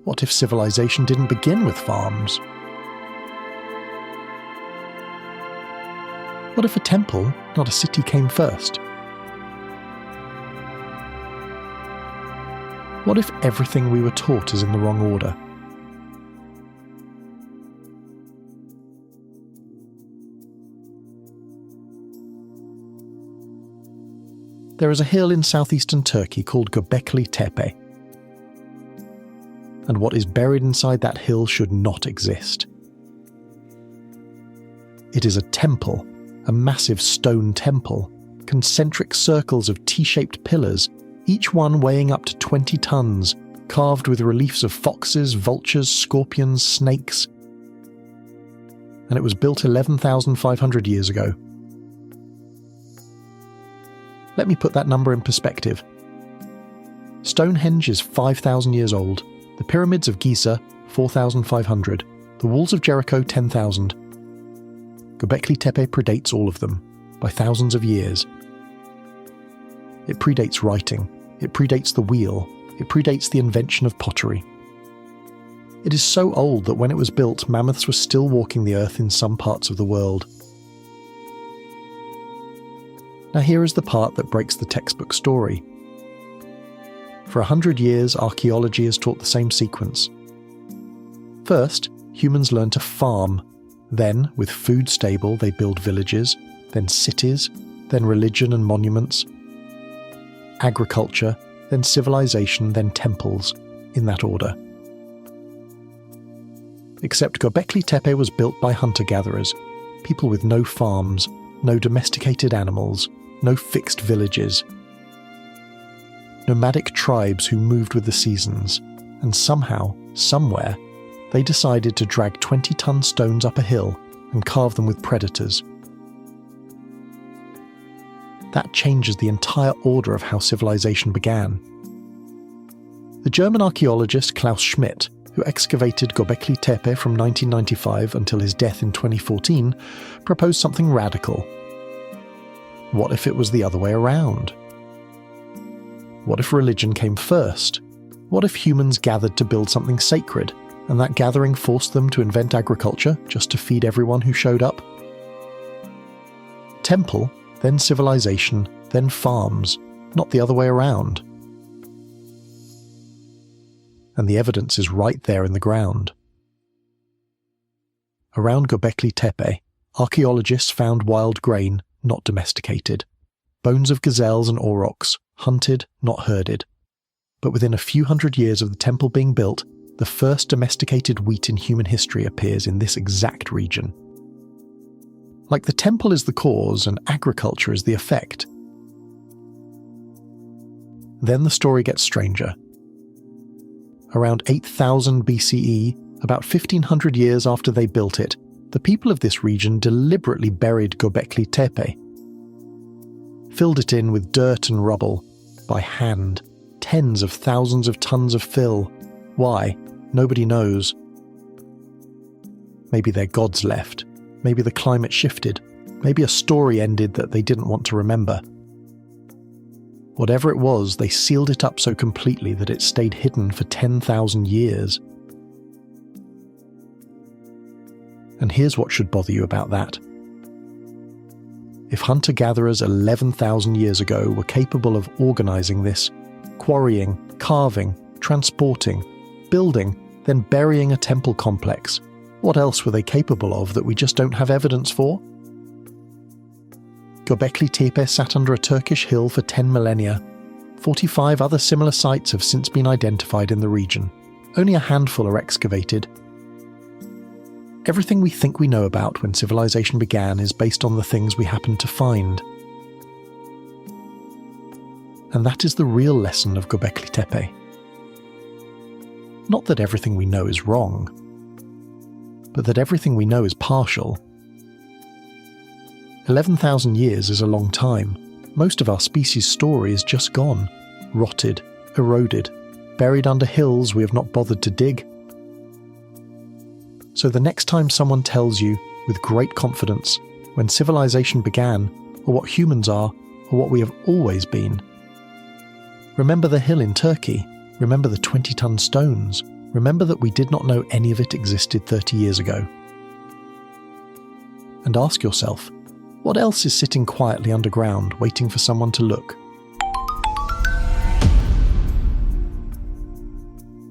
What if civilization didn't begin with farms? What if a temple, not a city, came first? What if everything we were taught is in the wrong order? There is a hill in southeastern Turkey called Göbekli Tepe. And what is buried inside that hill should not exist. It is a temple, a massive stone temple, concentric circles of T-shaped pillars, each one weighing up to 20 tons, carved with reliefs of foxes, vultures, scorpions, snakes. And it was built 11,500 years ago. Let me put that number in perspective. Stonehenge is 5,000 years old, the pyramids of Giza 4,500, the walls of Jericho 10,000. Göbekli Tepe predates all of them, by thousands of years. It predates writing, it predates the wheel, it predates the invention of pottery. It is so old that when it was built, mammoths were still walking the earth in some parts of the world. Now here is the part that breaks the textbook story. For 100 years, archaeology has taught the same sequence. First, humans learn to farm. Then, with food stable, they build villages, then cities, then religion and monuments, agriculture, then civilization, then temples, in that order. Except Göbekli Tepe was built by hunter-gatherers, people with no farms, no domesticated animals, no fixed villages. Nomadic tribes who moved with the seasons, and somehow, somewhere, they decided to drag 20-ton stones up a hill and carve them with predators. That changes the entire order of how civilization began. The German archaeologist Klaus Schmidt, who excavated Gobekli Tepe from 1995 until his death in 2014, proposed something radical. What if it was the other way around? What if religion came first? What if humans gathered to build something sacred, and that gathering forced them to invent agriculture just to feed everyone who showed up? Temple, then civilization, then farms, not the other way around. And the evidence is right there in the ground. Around Göbekli Tepe, archaeologists found wild grain, not domesticated, bones of gazelles and aurochs, hunted, not herded. But within a few hundred years of the temple being built, the first domesticated wheat in human history appears in this exact region. Like the temple is the cause and agriculture is the effect. Then the story gets stranger. Around 8000 BCE, about 1500 years after they built it, the people of this region deliberately buried Göbekli Tepe. Filled it in with dirt and rubble, by hand, tens of thousands of tons of fill. Why? Nobody knows. Maybe their gods left. Maybe the climate shifted. Maybe a story ended that they didn't want to remember. Whatever it was, they sealed it up so completely that it stayed hidden for 10,000 years. And here's what should bother you about that. If hunter-gatherers 11,000 years ago were capable of organizing this, quarrying, carving, transporting, building, then burying a temple complex, what else were they capable of that we just don't have evidence for? Göbekli Tepe sat under a Turkish hill for 10 millennia. 45 other similar sites have since been identified in the region. Only a handful are excavated. Everything we think we know about when civilization began is based on the things we happen to find. And that is the real lesson of Göbekli Tepe. Not that everything we know is wrong, but that everything we know is partial. 11,000 years is a long time. Most of our species' story is just gone, rotted, eroded, buried under hills we have not bothered to dig. So the next time someone tells you, with great confidence, when civilization began, or what humans are, or what we have always been, remember the hill in Turkey, remember the 20-ton stones, remember that we did not know any of it existed 30 years ago. And ask yourself, what else is sitting quietly underground waiting for someone to look?